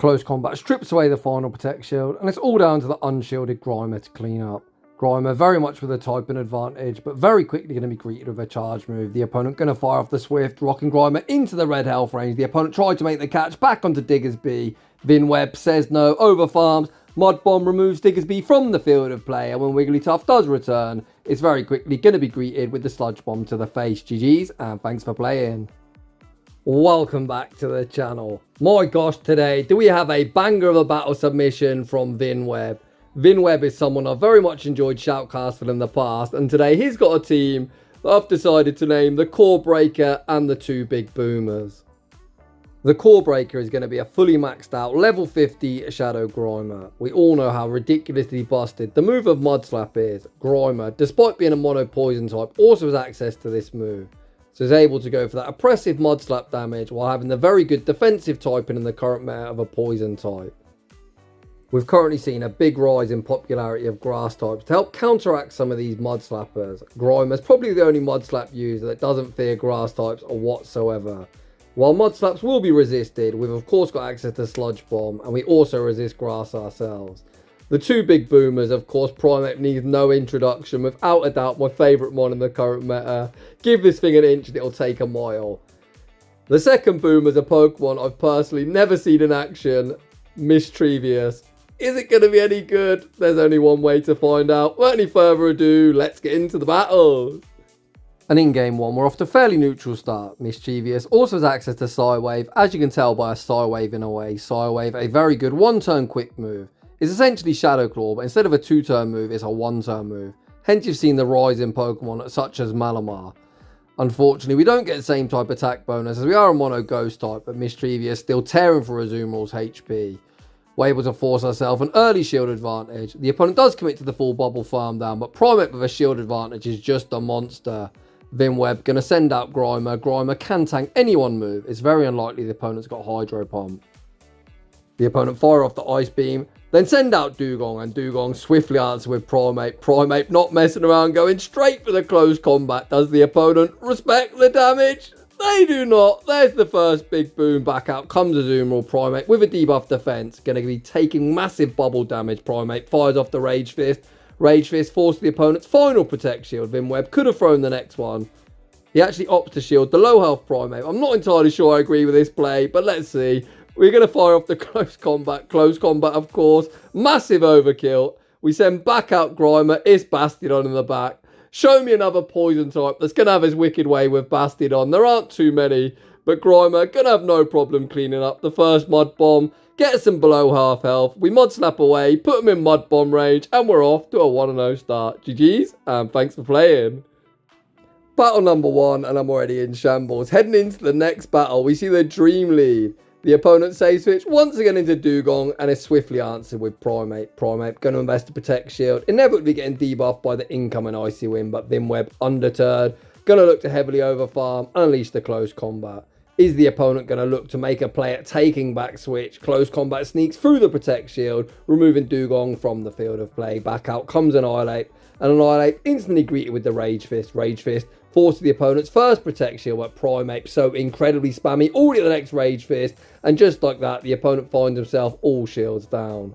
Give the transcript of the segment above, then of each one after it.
Close combat strips away the final protect shield, and it's all down to the unshielded Grimer to clean up. Grimer very much with a typing advantage, but very quickly going to be greeted with a charge move. The opponent going to fire off the Swift, rocking Grimer into the red health range. The opponent tried to make the catch back onto Diggersby. Vinweb says no, overfarms. Mud Bomb removes Diggersby from the field of play, and when Wigglytuff does return, it's very quickly going to be greeted with the Sludge Bomb to the face. GG's, and thanks for playing. Welcome back to the channel. My gosh, today do we have a banger of a battle submission from Vinweb. Vinweb is someone I've very much enjoyed shoutcasting in the past, and today he's got a team that I've decided to name the Corebreaker and the two big boomers. The Corebreaker is going to be a fully maxed out level 50 Shadow Grimer. We all know how ridiculously busted the move of Mudslap is. Grimer, despite being a mono poison type, also has access to this move. So is able to go for that oppressive Mudslap damage while having the very good defensive typing in the current meta of a poison type. We've currently seen a big rise in popularity of grass types to help counteract some of these Mudslappers. Grimer's probably the only Mudslap user that doesn't fear grass types whatsoever. While Mudslaps will be resisted, we've of course got access to Sludge Bomb, and we also resist grass ourselves. The two big boomers, of course, Primeape needs no introduction, without a doubt my favourite mon in the current meta. Give this thing an inch and it'll take a mile. The second boomer is a Pokemon I've personally never seen in action, Misdreavus. Is it going to be any good? There's only one way to find out. Without any further ado, let's get into the battle. And in game one, we're off to a fairly neutral start. Misdreavus also has access to Psywave, as you can tell by a Psywave in a way. Psywave, a very good one-turn quick move. It's essentially Shadow Claw, but instead of a two-turn move, it's a one-turn move. Hence you've seen the rise in Pokemon such as Malamar. Unfortunately, we don't get the same type attack bonus as we are a mono ghost type, but Misdreavus still tearing for Azumeril's HP. We're able to force ourselves an early shield advantage. The opponent does commit to the full bubble farm down, but Primeape with a shield advantage is just a monster. Vinweb going to send out Grimer. Grimer can tank any one move. It's very unlikely the opponent's got Hydro Pump. The opponent fire off the Ice Beam, then send out Dugong, and Dugong swiftly answer with Primeape. Primeape not messing around, going straight for the close combat. Does the opponent respect the damage? They do not. There's the first big boom. Back out comes Azumeril. Primeape with a debuff defense. Going to be taking massive bubble damage. Primeape fires off the Rage Fist. Rage Fist forced the opponent's final Protect Shield. Vinweb could have thrown the next one. He actually opts to shield the low health Primeape. I'm not entirely sure I agree with this play, but let's see. We're going to fire off the close combat. Close combat, of course. Massive overkill. We send back out Grimer. It's Bastiodon in the back. Show me another poison type that's going to have his wicked way with Bastiodon. There aren't too many, but Grimer going to have no problem cleaning up the first Mud Bomb. Get us him below half health. We Mud Slap away, put him in Mud Bomb range, and we're off to a 1-0 start. GG's, and thanks for playing. Battle number one, and I'm already in shambles. Heading into the next battle, we see the Dream Lead. The opponent save switch once again into Dugong, and is swiftly answered with Primeape. Primeape going to invest a Protect Shield, inevitably getting debuffed by the incoming Icy Wind, but Vinweb undeterred, going to look to heavily overfarm and unleash the close combat. Is the opponent going to look to make a play at taking back switch? Close combat sneaks through the Protect Shield, removing Dugong from the field of play. Back out comes Annihilate, and Annihilate instantly greeted with the Rage Fist. Rage Fist forces the opponent's first Protect Shield, but Primeape so incredibly spammy, already at the next Rage Fist, and just like that, the opponent finds himself all shields down.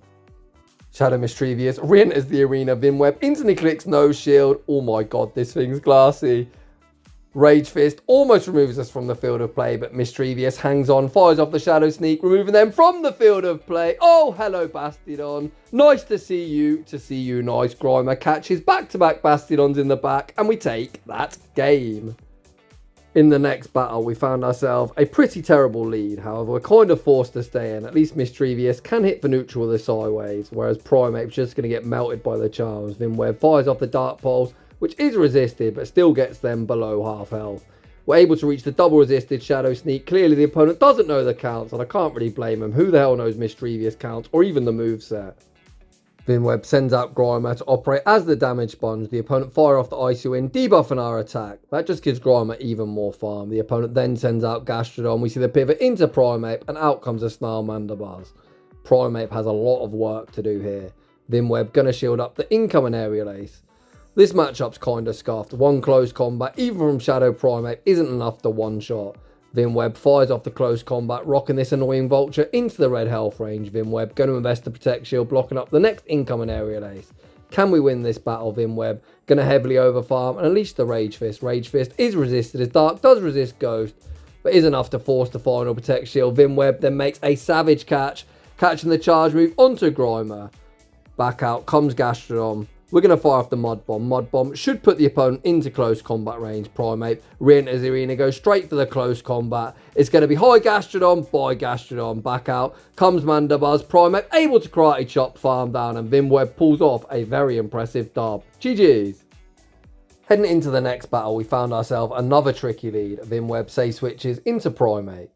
Shadow Misdreavus re-enters the arena. Vinweb instantly clicks no shield. Oh my god, this thing's glassy. Rage Fist almost removes us from the field of play, but Misdreavus hangs on, fires off the Shadow Sneak, removing them from the field of play. Oh, hello, Bastiodon. Nice to see you. Nice. Grimer catches back-to-back Bastiodons in the back, and we take that game. In the next battle, we found ourselves a pretty terrible lead. However, we're kind of forced to stay in. At least Misdreavus can hit for neutral with the Psywaves, whereas Primeape's just going to get melted by the charms. Vinweb fires off the Dark Pulse, which is resisted, but still gets them below half health. We're able to reach the double resisted Shadow Sneak. Clearly, the opponent doesn't know the counts, and I can't really blame him. Who the hell knows Misdreavus counts, or even the moveset? Vinweb sends out Grimer to operate as the damage sponge. The opponent fire off the Icy Wind, debuffing our attack. That just gives Grimer even more farm. The opponent then sends out Gastrodon. We see the pivot into Primeape, and out comes a Snarl-Mandibuzz. Primeape has a lot of work to do here. Vinweb gonna shield up the incoming Aerial Ace. This matchup's kinda scuffed. One close combat, even from Shadow Primeape, isn't enough to one-shot. Vimweb fires off the close combat, rocking this annoying vulture into the red health range. Vimweb going to invest the protect shield, blocking up the next incoming aerial ace. Can we win this battle? Vimweb going to heavily overfarm and unleash the Rage Fist. Rage Fist is resisted as Dark does resist Ghost, but is enough to force the final protect shield. Vimweb then makes a savage catch, catching the charge move onto Grimer. Back out comes Gastrodon. We're going to fire off the Mud Bomb. Mud Bomb should put the opponent into close combat range. Primeape re-enters the arena, goes straight for the close combat. It's going to be high Gastrodon, by Gastrodon. Back out comes Mandibuzz. Primeape able to karate chop, farm down, and Vimweb pulls off a very impressive dub. GG's. Heading into the next battle, we found ourselves another tricky lead. Vimweb say switches into Primeape.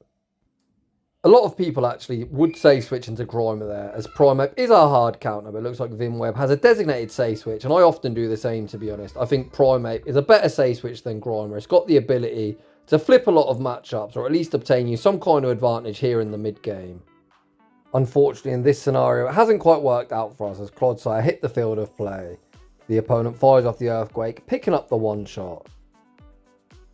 A lot of people actually would say switch into Grimer there, as Primeape is our hard counter, but it looks like Vimweb has a designated say switch, and I often do the same, to be honest. I think Primeape is a better say switch than Grimer. It's got the ability to flip a lot of matchups, or at least obtain you some kind of advantage here in the mid game. Unfortunately, in this scenario, it hasn't quite worked out for us, as Clodsire hit the field of play. The opponent fires off the Earthquake, picking up the one shot.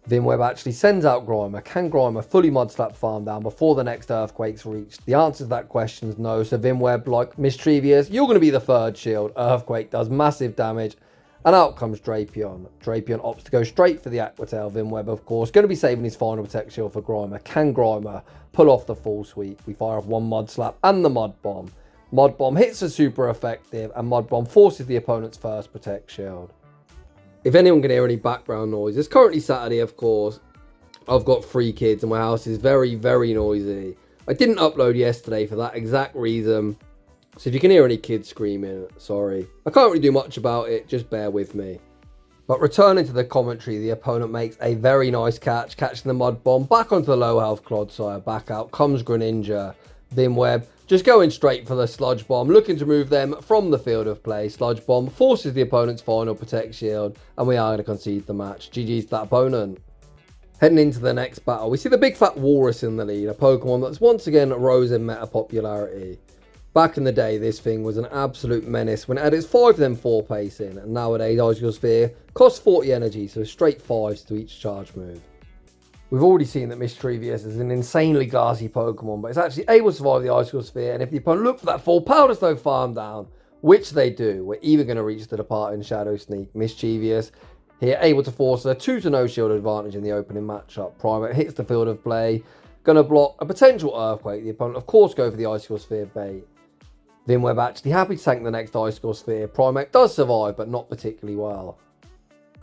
Vimweb actually sends out Grimer. Can Grimer fully mudslap farm down before the next Earthquake's reached? The answer to that question is no. So Vimweb, like Misdreavus, you're going to be the third shield. Earthquake does massive damage. And out comes Drapion. Drapion opts to go straight for the Aqua Tail. Vimweb, of course, going to be saving his final protect shield for Grimer. Can Grimer pull off the full sweep? We fire off one Mud Slap and the Mud Bomb. Mud Bomb hits are super effective, and Mud Bomb forces the opponent's first protect shield. If anyone can hear any background noise, it's currently Saturday, of course. I've got 3 kids and my house is very, very noisy. I didn't upload yesterday for that exact reason. So if you can hear any kids screaming, sorry. I can't really do much about it, just bear with me. But returning to the commentary, the opponent makes a very nice catch, catching the Mud Bomb back onto the low health Clodsire. Back out comes Greninja. Vimweb just going straight for the Sludge Bomb, looking to move them from the field of play. Sludge Bomb forces the opponent's final protect shield, and we are going to concede the match. GG's to that opponent. Heading into the next battle, we see the big fat Walrus in the lead, a Pokemon that's once again rose in meta popularity. Back in the day, this thing was an absolute menace when it had its 5 then 4 pacing, and nowadays Icicle Sphere costs 40 energy, so straight 5s to each charge move. We've already seen that Misdreavus is an insanely gassy Pokemon, but it's actually able to survive the Icicle Sphere, and if the opponent look for that full Powder Stone farm down, which they do, we're even going to reach the departing Shadow Sneak. Misdreavus here able to force a 2-0 shield advantage in the opening matchup. Primeape hits the field of play, going to block a potential Earthquake. The opponent, of course, go for the Icicle Sphere bait. Vimweb actually happy to tank the next Icicle Sphere. Primeape does survive, but not particularly well.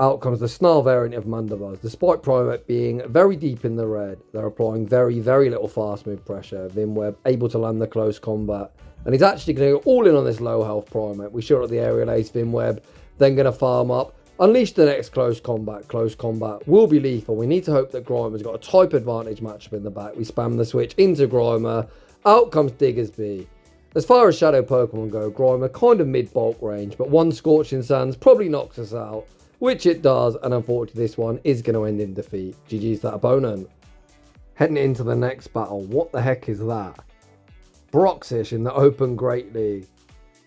Out comes the Snarl variant of Mandibuzz. Despite Primeape being very deep in the red, they're applying very, very little fast move pressure. Vimweb able to land the close combat, and he's actually going to go all in on this low health Primeape. We shot at the aerial ace. Vimweb then going to farm up, unleash the next close combat. Close combat will be lethal. We need to hope that Grimer's got a type advantage matchup in the back. We spam the switch into Grimer. Out comes Diggersby. As far as shadow Pokemon go, Grimer kind of mid-bulk range, but one Scorching Sands probably knocks us out, which it does, and unfortunately this one is going to end in defeat. GG's that opponent. Heading into the next battle, what the heck is that? Broxish in the Open Great League.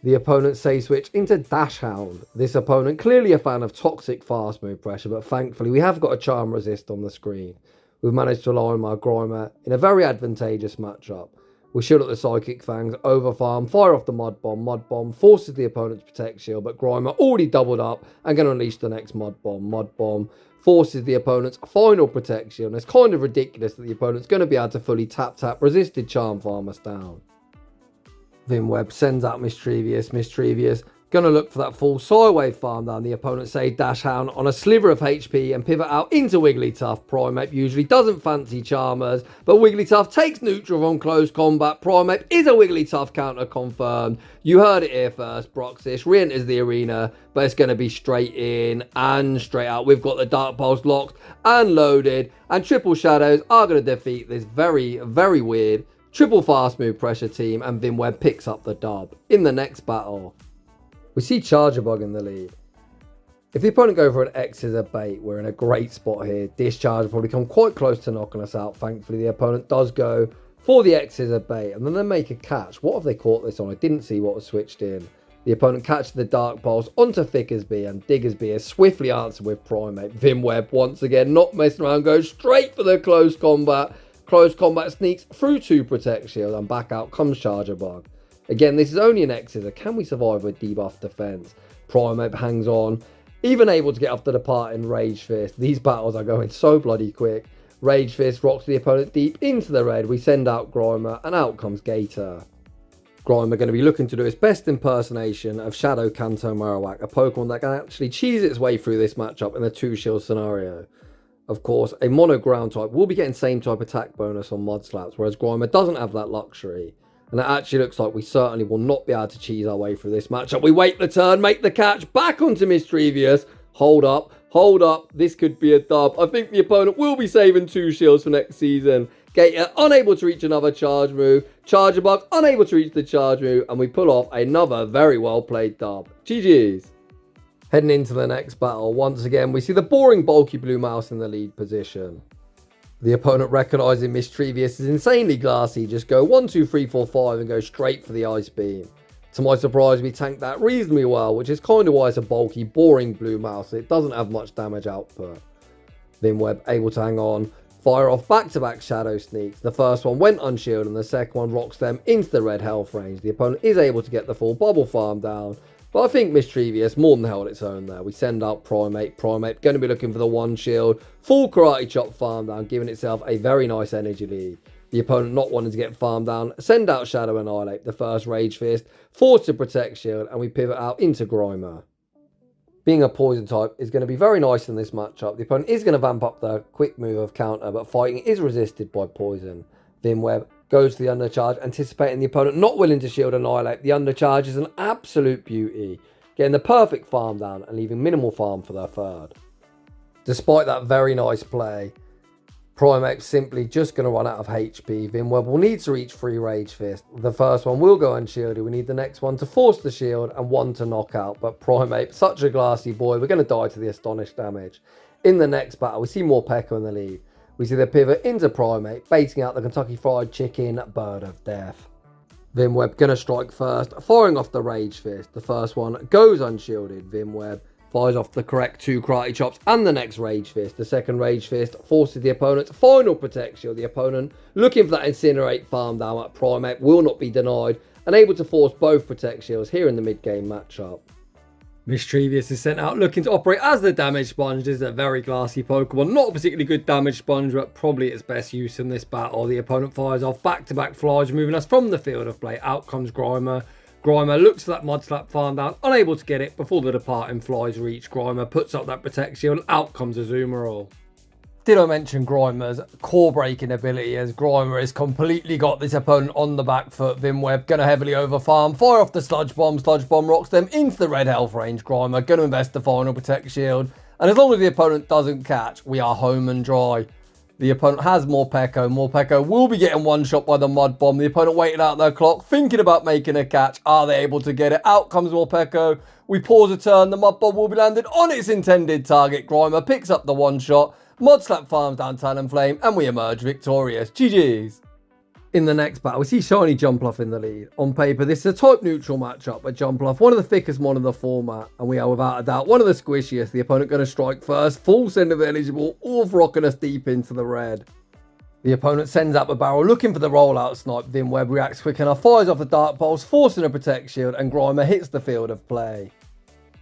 The opponent say switch into Dashhound. This opponent clearly a fan of toxic fast move pressure, but thankfully we have got a charm resist on the screen. We've managed to align my Grimer in a very advantageous matchup. We shoot at the Psychic Fangs, overfarm, fire off the Mud Bomb. Mud Bomb forces the opponent's protect shield, but Grimer already doubled up and going to unleash the next Mud Bomb. Mud Bomb forces the opponent's final protect shield, and it's kind of ridiculous that the opponent's going to be able to fully tap resisted Charm Farm us down. Vimweb sends out Misdreavus. Misdreavus going to look for that full Psywave farm down. The opponent say Dashhound on a sliver of HP and pivot out into Wigglytuff. Primeape usually doesn't fancy Charmers, but Wigglytuff takes neutral from close combat. Primeape is a Wigglytuff counter confirmed. You heard it here first. Broxish re-enters the arena, but it's going to be straight in and straight out. We've got the Dark Pulse locked and loaded, and Triple Shadows are going to defeat this very, very weird triple fast move pressure team, and Vimweb picks up the dub. In the next battle, we see Charger Bug in the lead. If the opponent go for an X as a bait, we're in a great spot here. Discharge will probably come quite close to knocking us out. Thankfully, the opponent does go for the X as a bait, and then they make a catch. What have they caught this on? I didn't see what was switched in. The opponent catches the Dark Pulse onto Thickersby, and Diggersby is swiftly answered with Primeape. Vimweb, once again, not messing around, goes straight for the close combat. Close combat sneaks through 2 protect shield and back out comes Charger Bug. Again, this is only an X-scissor. Can we survive with debuff defense? Primeape hangs on, even able to get off the departing Rage Fist. These battles are going so bloody quick. Rage Fist rocks the opponent deep into the red. We send out Grimer and out comes Gator. Grimer going to be looking to do its best impersonation of Shadow Kanto Marowak, a Pokemon that can actually cheese its way through this matchup in a 2-shield scenario. Of course, a mono ground type will be getting same type attack bonus on Mud Slaps, whereas Grimer doesn't have that luxury. And it actually looks like we certainly will not be able to cheese our way through this matchup. We wait the turn, make the catch, back onto Misdreavus. Hold up, this could be a dub. I think the opponent will be saving 2 shields for next season. Gator unable to reach another charge move. Charger Bug unable to reach the charge move. And we pull off another very well played dub. GG's. Heading into the next battle, once again we see the boring bulky blue mouse in the lead position. The opponent recognising Misdreavus is insanely glassy, just go 1, 2, 3, 4, 5 and go straight for the Ice Beam. To my surprise, we tanked that reasonably well, which is kind of why it's a bulky, boring blue mouse. It doesn't have much damage output. Vimweb able to hang on, fire off back-to-back Shadow Sneaks. The first one went unshielded and the second one rocks them into the red health range. The opponent is able to get the full bubble farm down, but I think Misdreavus more than held its own there. We send out Primeape. Primeape going to be looking for the 1 shield. Full Karate Chop farm down, giving itself a very nice energy lead. The opponent not wanting to get farmed down, send out Shadow Annihilate. The first Rage Fist, forced to protect shield, and we pivot out into Grimer. Being a poison type is going to be very nice in this matchup. The opponent is going to vamp up the quick move of counter, but fighting is resisted by poison. Vimweb goes to the undercharge, anticipating the opponent not willing to shield Annihilate. The undercharge is an absolute beauty, getting the perfect farm down and leaving minimal farm for their third. Despite that very nice play, Primeape simply just going to run out of HP. Vimweb will need to reach 3 Rage Fist. The first one will go unshielded. We need the next one to force the shield and 1 to knock out. But Primeape, such a glassy boy, we're going to die to the astonished damage. In the next battle, we see Morpeko in the lead. We see the pivot into Primeape, baiting out the Kentucky Fried Chicken Bird of Death. Vimweb going to strike first, firing off the Rage Fist. The first one goes unshielded. Vimweb fires off the correct 2 Karate Chops and the next Rage Fist. The second Rage Fist forces the opponent's final Protect Shield. The opponent looking for that Incinerate farm down at Primeape will not be denied and able to force both Protect Shields here in the mid-game matchup. Misdreavus is sent out looking to operate as the damage sponge. This is a very glassy Pokemon, not a particularly good damage sponge, but probably its best use in this battle. The opponent fires off back-to-back flies, moving us from the field of play. Out comes Grimer. Grimer looks for that Mud Slap farm down, unable to get it before the departing flies reach. Grimer puts up that Protect Shield and out comes azumeril. Did I mention Grimer's core breaking ability, as Grimer has completely got this opponent on the back foot. Vimweb going to heavily over farm, fire off the Sludge Bomb rocks them into the red health range. Grimer going to invest the final Protect Shield, and as long as the opponent doesn't catch, we are home and dry. The opponent has Morpeko. Morpeko will be getting one shot by the Mud Bomb. The opponent waited out their clock, thinking about making a catch. Are they able to get it? Out comes Morpeko. We pause a turn. The Mud Bomb will be landed on its intended target. Grimer picks up the one shot. Mud Slap farms down Talonflame, and we emerge victorious. GG's. In the next battle, we see Shiny Jumpluff in the lead. On paper, this is a type neutral matchup, but Jumpluff, one of the thickest mon in the format, and we are without a doubt one of the squishiest. The opponent going to strike first, full send of eligible, all rocking us deep into the red. The opponent sends out the barrel looking for the rollout snipe. Vimweb reacts quick enough, fires off the Dark Pulse, forcing a Protect Shield, and Grimer hits the field of play.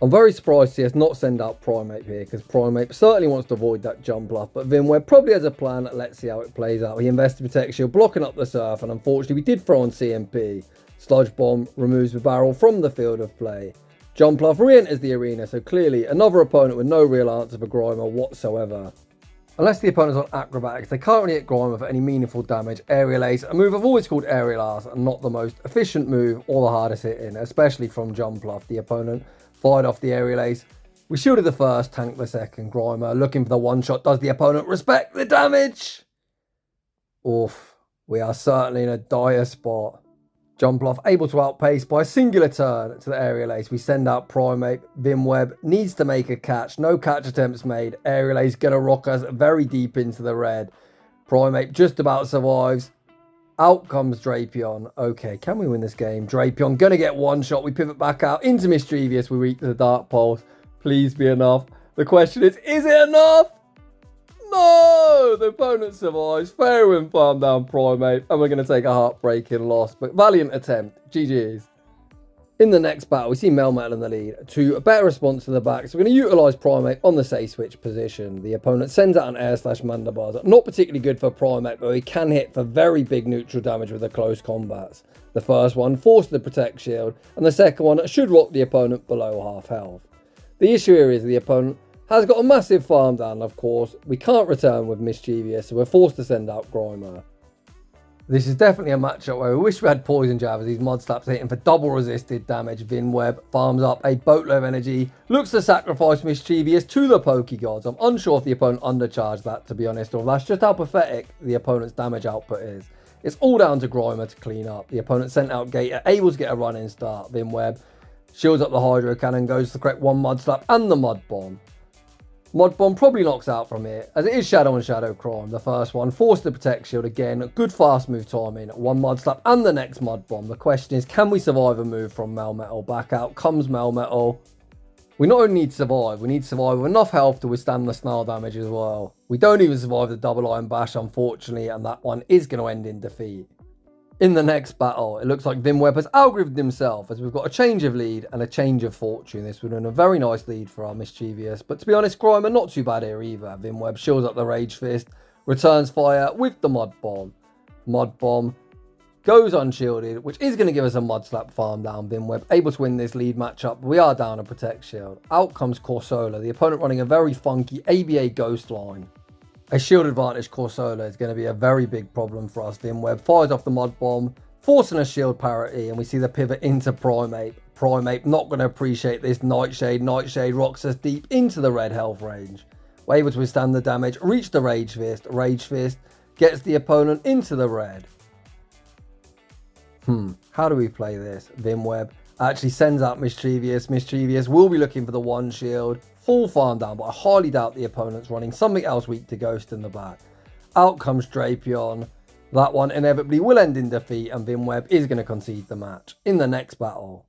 I'm very surprised to see us not send out Primeape here, because Primeape certainly wants to avoid that Jumpluff, but Vimweb probably has a plan. Let's see how it plays out. He invested Protect Shield, blocking up the surf, and unfortunately we did throw on CMP. Sludge Bomb removes the barrel from the field of play. Jumpluff re-enters the arena, so clearly another opponent with no real answer for Grimer whatsoever. Unless the opponent's on Acrobatics, they can't really hit Grimer for any meaningful damage. Aerial Ace, a move I've always called Aerial Ass, and not the most efficient move or the hardest hitting, especially from Jumpluff. The opponent fired off the Aerial Ace. We shielded the first, tanked the second. Grimer looking for the one shot. Does the opponent respect the damage? Oof, we are certainly in a dire spot. Jumpluff able to outpace by a singular turn to the Aerial Ace. We send out Primeape. Vimweb needs to make a catch. No catch attempts made. Aerial Ace going to rock us very deep into the red. Primeape just about survives. Out comes Drapion. Okay, can we win this game? Drapion going to get one shot. We pivot back out into Misdreavus. We reach the Dark Pulse. Please be enough. The question is it enough? No! The opponent survives. Fair win, farm down Primeape, and we're going to take a heartbreaking loss. But valiant attempt. GG's. In the next battle, we see Melmetal in the lead to a better response to the back. So we're going to utilise Primeape on the say switch position. The opponent sends out an air/mandibars. Not particularly good for Primeape, but he can hit for very big neutral damage with the close combats. The first one forces the Protect Shield, and the second one should rock the opponent below half health. The issue here is the opponent has got a massive farm down, of course. We can't return with Misdreavus, so we're forced to send out Grimer. This is definitely a matchup where we wish we had Poison Jab, as these Mud Slaps hitting for double resisted damage. Vinweb farms up a boatload of energy, looks to sacrifice Misdreavus to the Pokegods. I'm unsure if the opponent undercharged that, to be honest, or that's just how pathetic the opponent's damage output is. It's all down to Grimer to clean up. The opponent sent out Gator, able to get a run-in start. Vinweb shields up the Hydro Cannon, goes to correct one Mud Slap and the Mud Bomb. Mud Bomb probably knocks out from here, as it is Shadow and Shadow Crime. The first one forced the Protect Shield again, good fast move timing, one Mud Slap and the next Mud Bomb. The question is, can we survive a move from Melmetal? Back out comes Melmetal. We not only need to survive, we need to survive with enough health to withstand the snarl damage as well. We don't even survive the double Iron Bash, unfortunately, and that one is going to end in defeat. In the next battle, it looks like Vinweb has algorithmed himself, as we've got a change of lead and a change of fortune. This would have been a very nice lead for our Misdreavus, but to be honest, Grimer not too bad here either. Vinweb shields up the Rage Fist, returns fire with the Mud Bomb. Mud Bomb goes unshielded, which is going to give us a Mud Slap farm down. Vinweb able to win this lead matchup. We are down a Protect Shield. Out comes Corsola, the opponent running a very funky ABA Ghost line. A shield advantage Corsola is going to be a very big problem for us. Vinweb fires off the Mud Bomb, forcing a shield parity, and we see the pivot into Primeape. Primeape not going to appreciate this. Nightshade. Nightshade rocks us deep into the red health range. We're able to withstand the damage, reach the Rage Fist. Rage Fist gets the opponent into the red. How do we play this? Vinweb actually sends out Misdreavus. Misdreavus will be looking for the one shield. Full farm down, but I highly doubt the opponent's running something else weak to Ghost in the back. Out comes Drapion. That one inevitably will end in defeat, and Vinweb is going to concede the match. In the next battle,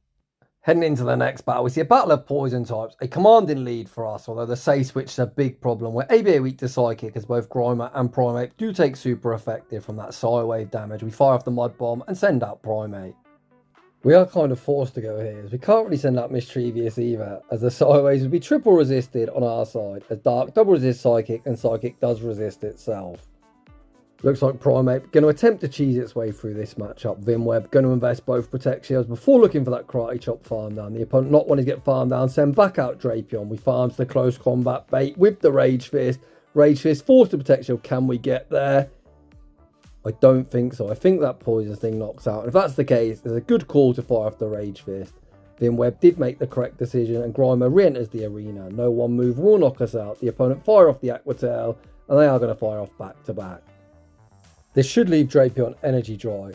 heading into the next battle, we see a battle of poison types, a commanding lead for us, although the say switch is a big problem. We're ABA weak to Psychic, as both Grimer and Primeape do take super effective from that Psywave damage. We fire off the Mud Bomb and send out Primeape. We are kind of forced to go here, as we can't really send out Misdreavus either, as the Psywaves would be triple resisted on our side, as Dark double resist Psychic, and Psychic does resist itself. Looks like Primeape going to attempt to cheese its way through this matchup. Vinweb going to invest both Protect Shields before looking for that Karate Chop farm down. The opponent not wanting to get farmed down, send back out Drapion. We farms the close combat bait with the Rage Fist. Rage Fist forced the Protect Shield. Can we get there? I don't think so. I think that poison thing knocks out. And if that's the case, there's a good call to fire off the Rage Fist. Vinweb did make the correct decision, and Grimer re-enters the arena. No one move will knock us out. The opponent fire off the Aqua Tail, and they are going to fire off back to back. This should leave Drapion energy dry.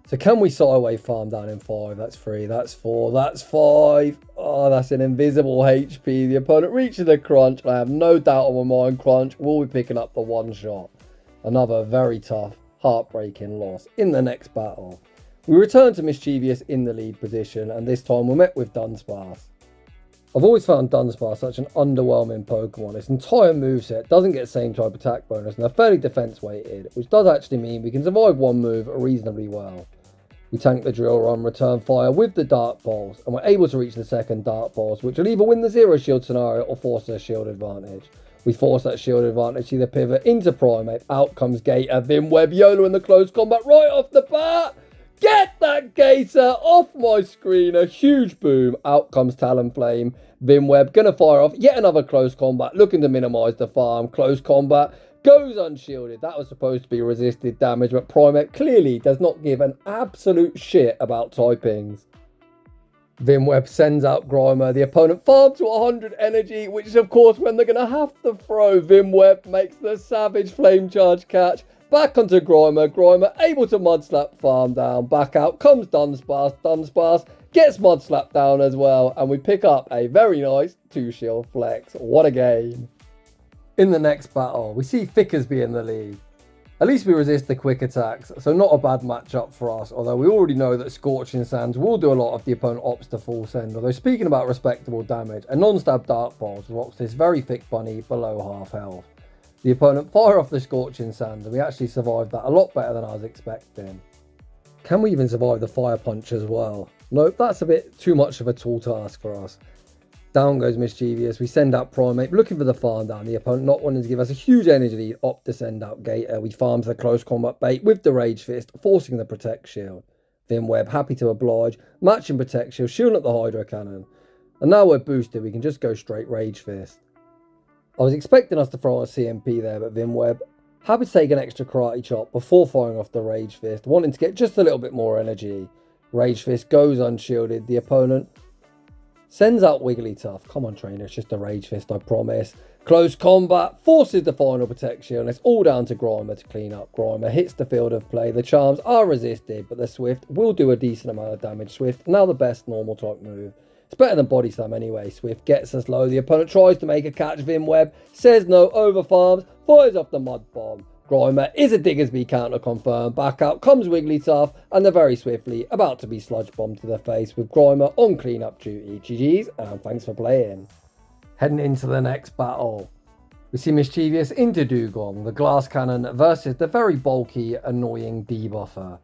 So can we Psywave farm down in 5? That's 3, that's 4, that's 5. Oh, that's an invisible HP. The opponent reaches the crunch, and I have no doubt on my mind crunch will be picking up the one shot. Another very tough, heartbreaking loss. In the next battle, we return to Misdreavus in the lead position, and this time we're met with Dunsparce. I've always found Dunsparce such an underwhelming Pokemon. Its entire moveset doesn't get the same type attack bonus, and they're fairly defense weighted, which does actually mean we can survive one move reasonably well. We tank the Drill Run, return fire with the Dark Pulse, and we're able to reach the second Dark Pulse, which will either win the zero shield scenario or force a shield advantage. We force that shield advantage, see the pivot into Primeape. Out comes Gator. Vinweb YOLO in the close combat right off the bat. Get that Gator off my screen. A huge boom. Out comes Talonflame. Vinweb gonna fire off yet another close combat, looking to minimise the farm. Close combat goes unshielded. That was supposed to be resisted damage, but Primeape clearly does not give an absolute shit about typings. Vinweb sends out Grimer. The opponent farms to 100 energy, which is of course when they're going to have to throw. Vinweb makes the savage flame charge catch. Back onto Grimer. Grimer able to Mud Slap farm down. Back out comes Dunsparce. Dunsparce gets Mud Slap down as well. And we pick up a very nice 2-shield flex. What a game. In the next battle, we see Fickersby in the lead. At least we resist the quick attacks, so not a bad matchup for us, although we already know that Scorching Sands will do a lot if the opponent opts to full send. Although speaking about respectable damage, a non-stab Dark Pulse rocks this very thick bunny below half health. The opponent fire off the Scorching Sand, and we actually survived that a lot better than I was expecting. Can we even survive the Fire Punch as well? Nope, that's a bit too much of a tall task for us. Down goes Misdreavus. We send out Primeape, looking for the farm down. The opponent not wanting to give us a huge energy lead, opt to send out Gator. We farms the close combat bait with the Rage Fist, forcing the Protect Shield. Finweb, happy to oblige, matching Protect Shield, shielding up the Hydro Cannon. And now we're boosted, we can just go straight Rage Fist. I was expecting us to throw on a CMP there, but Finweb, happy to take an extra Karate Chop before firing off the Rage Fist, wanting to get just a little bit more energy. Rage Fist goes unshielded. The opponent sends out Wigglytuff. Come on, trainer, it's just a Rage Fist, I promise. Close combat, forces the final Protect Shield, and it's all down to Grimer to clean up. Grimer hits the field of play. The charms are resisted, but the Swift will do a decent amount of damage. Swift, now the best normal type move. It's better than Body Slam anyway. Swift gets us low. The opponent tries to make a catch. Finweb says no, overfarms, fires off the Mud Bomb. Grimer is a Diggersby counter confirmed. Back out comes Wigglytuff, and they're very swiftly about to be sludge bombed to the face with Grimer on cleanup duty. GG's, and thanks for playing. Heading into the next battle, we see Misdreavus into Dugong, the Glass Cannon versus the very bulky, annoying debuffer.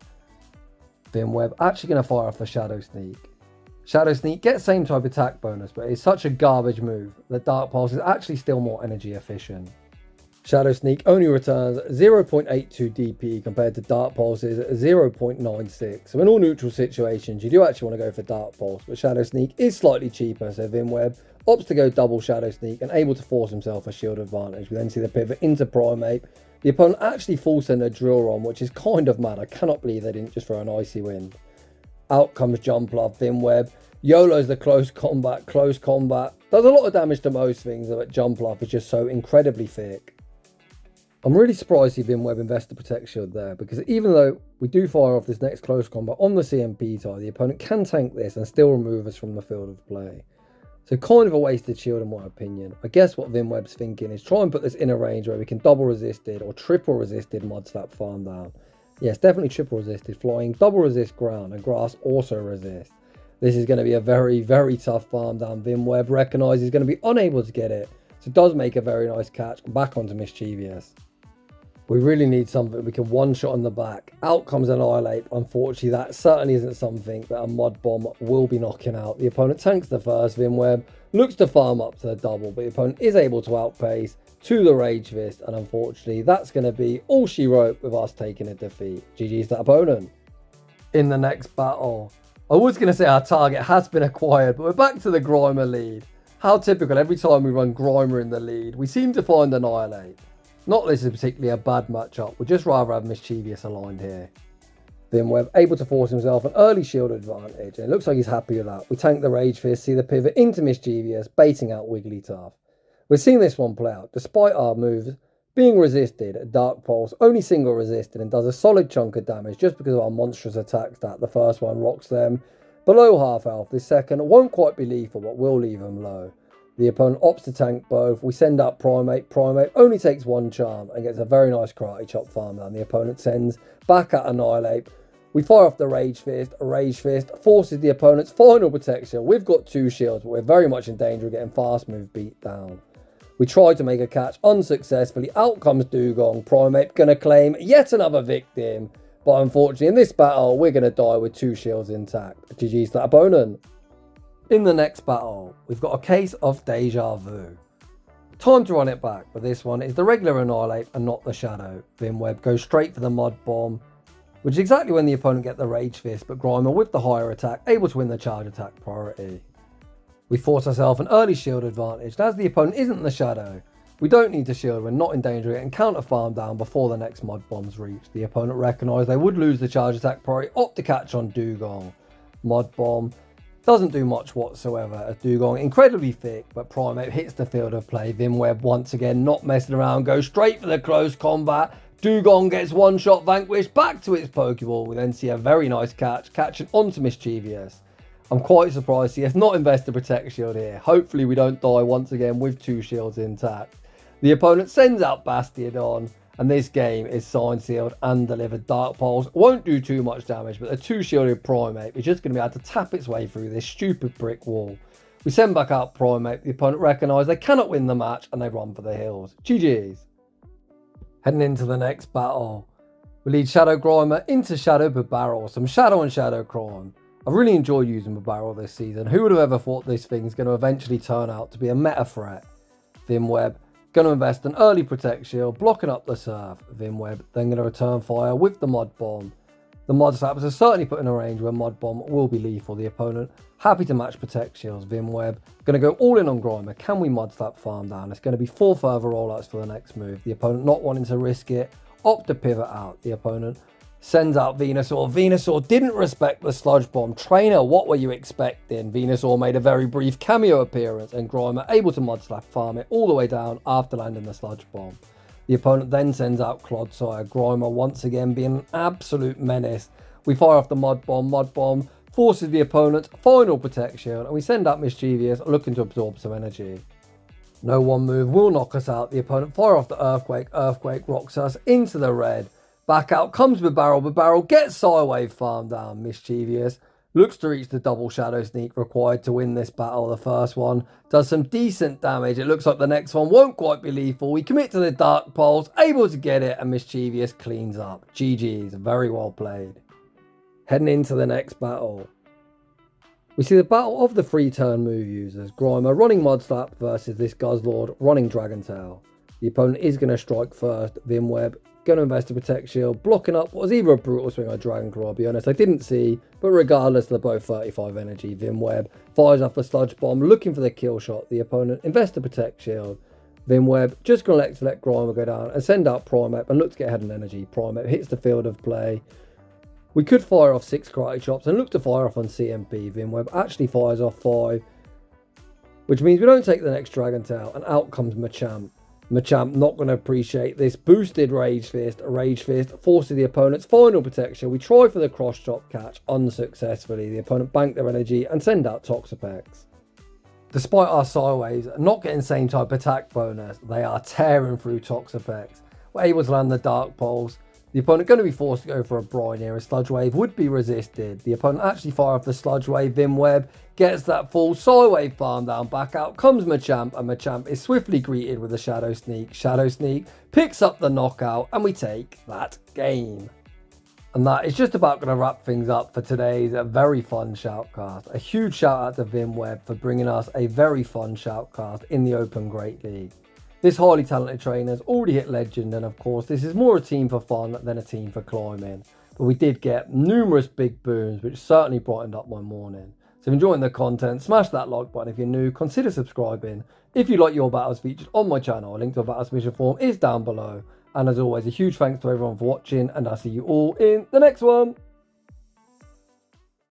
Finweb actually going to fire off the Shadow Sneak. Shadow Sneak gets same type attack bonus, but it's such a garbage move that Dark Pulse is actually still more energy efficient. Shadow Sneak only returns 0.82 DP compared to Dark Pulse's 0.96. So in all neutral situations, you do actually want to go for Dark Pulse, but Shadow Sneak is slightly cheaper, so Finweb opts to go double Shadow Sneak and able to force himself a shield advantage. We then see the pivot into Primeape. The opponent actually full send a Drill on, which is kind of mad. I cannot believe they didn't just throw an Icy Wind. Out comes Jumpluff. Finweb YOLO's the close combat. Does a lot of damage to most things, but Jumpluff is just so incredibly thick. I'm really surprised to see Finweb invest the Protect Shield there, because even though we do fire off this next close combat on the CMP tie, the opponent can tank this and still remove us from the field of play. So kind of a wasted shield in my opinion. I guess what Finweb's thinking is try and put this in a range where we can double resisted or triple resisted Mud Slap farm down. Yes, definitely triple resisted, flying, double resist ground, and grass also resist. This is going to be a very, very tough farm down. Finweb recognises he's going to be unable to get it, so does make a very nice catch back onto Misdreavus. We really need something we can one-shot on the back. Out comes Annihilate. Unfortunately, that certainly isn't something that a Mud Bomb will be knocking out. The opponent tanks the first. Finweb looks to farm up to the double, but the opponent is able to outpace to the Rage Fist, and unfortunately, that's going to be all she wrote with us taking a defeat. GG's that opponent. In the next battle, I was going to say our target has been acquired, but we're back to the Grimer lead. How typical, every time we run Grimer in the lead, we seem to find Annihilate. Not that this is particularly a bad matchup, we'd just rather have Misdreavus aligned here. Finweb able to force himself an early shield advantage, and it looks like he's happy with that. We tank the Rage Fist, see the pivot into Misdreavus, baiting out Wigglytuff. We're seeing this one play out, despite our moves being resisted. Dark Pulse only single resisted and does a solid chunk of damage just because of our monstrous attack stat. The first one rocks them below half health. This second won't quite be lethal, but will leave them low. The opponent opts to tank both. We send out Primeape. Primeape only takes one charm and gets a very nice Karate Chop farm down. The opponent sends back at Annihilate. We fire off the Rage Fist. A Rage Fist forces the opponent's final protection. We've got two shields, but we're very much in danger of getting fast move beat down. We tried to make a catch unsuccessfully. Out comes Dugong. Primeape going to claim yet another victim. But unfortunately, in this battle, we're going to die with two shields intact. GG's that opponent. In the next battle, we've got a case of deja vu. Time to run it back, but this one is the regular Annihilate and not the Shadow. Finweb goes straight for the Mud Bomb, which is exactly when the opponent get the Rage Fist, but Grimer with the higher attack, able to win the charge attack priority. We force ourselves an early shield advantage, and as the opponent isn't the Shadow, we don't need to shield, we're not in danger of getting counter farm down before the next Mud Bomb's reached. The opponent recognised they would lose the charge attack priority, opt to catch on Dugong. Mud Bomb doesn't do much whatsoever as Dugong incredibly thick, but Primeape hits the field of play. Finweb once again not messing around, goes straight for the close combat. Dugong gets one shot vanquished back to its Pokeball. We then see a very nice catch, catching onto Misdreavus. I'm quite surprised he has not invested Protect Shield here. Hopefully we don't die once again with two shields intact. The opponent sends out Bastiodon, and this game is signed, sealed, and delivered. Dark Pulse won't do too much damage, but the two-shielded Primeape is just going to be able to tap its way through this stupid brick wall. We send back out Primeape. The opponent recognise they cannot win the match, and they run for the hills. GG's. Heading into the next battle, we lead Shadow Grimer into Shadow Barbarrel, some Shadow and Shadow crime. I really enjoy using Barbarrel this season. Who would have ever thought this thing's going to eventually turn out to be a meta threat? Vimweb, going to invest an early Protect Shield, blocking up the Surf. Vimweb, then going to return fire with the Mud Bomb. The Mud Slappers are certainly put in a range where Mud Bomb will be lethal. The opponent happy to match Protect Shields. Vimweb, going to go all in on Grimer. Can we Mud Slap farm down? It's going to be 4 further rollouts for the next move. The opponent not wanting to risk it, opt to pivot out. The opponent sends out Venusaur. Venusaur didn't respect the Sludge Bomb. Trainer, what were you expecting? Venusaur made a very brief cameo appearance and Grimer able to Mud Slap farm it all the way down after landing the Sludge Bomb. The opponent then sends out Clodsire. Grimer once again being an absolute menace. We fire off the Mud Bomb. Mud Bomb forces the opponent's final Protect Shield and we send out Misdreavus looking to absorb some energy. No one move will knock us out. The opponent fire off the Earthquake. Earthquake rocks us into the red. Back out comes Barbarrel. Barbarrel gets Psywave farm down. Misdreavus looks to reach the double Shadow Sneak required to win this battle. The first one does some decent damage. It looks like the next one won't quite be lethal. We commit to the Dark Pulse, able to get it, and Misdreavus cleans up. GG's, very well played. Heading into the next battle, we see the battle of the 3-turn move users. Grimer running Mud Slap versus this Guzzlord running Dragon Tail. The opponent is going to strike first. Vimweb going to invest a Protect Shield, blocking up what was either a Brutal Swing or Dragon Claw. I'll be honest, I didn't see, but regardless, they're both 35 energy. Vimweb fires off a Sludge Bomb, looking for the kill shot. The opponent invests a Protect Shield. Vimweb just going to let Grimer go down and send out Primeape and look to get ahead in energy. Primeape hits the field of play. We could fire off 6 Karate Chops and look to fire off on CMP. Vimweb actually fires off 5, which means we don't take the next Dragon Tail, and out comes Machamp. Machamp not going to appreciate this boosted Rage Fist. Rage Fist forces the opponent's final protection. We try for the cross chop catch unsuccessfully. The opponent bank their energy and send out Toxapex. Despite our Psywaves not getting same type attack bonus, they are tearing through Toxapex. We're able to land the Dark Pulse. The opponent going to be forced to go for a Brine here. A Sludge Wave would be resisted. The opponent actually fire off the Sludge Wave. Vimweb gets that full Psywave farm down. Back out comes Machamp, and Machamp is swiftly greeted with a Shadow Sneak. Shadow Sneak picks up the knockout, and we take that game. And that is just about going to wrap things up for today's very fun shoutcast. A huge shout out to Vimweb for bringing us a very fun shoutcast in the Open Great League. This highly talented trainer's already hit Legend, and of course this is more a team for fun than a team for climbing. But we did get numerous big booms, which certainly brightened up my morning. So if you're enjoying the content, smash that like button. If you're new, consider subscribing. If you like your battles featured on my channel, a link to a battle submission form is down below. And as always, a huge thanks to everyone for watching, and I'll see you all in the next one.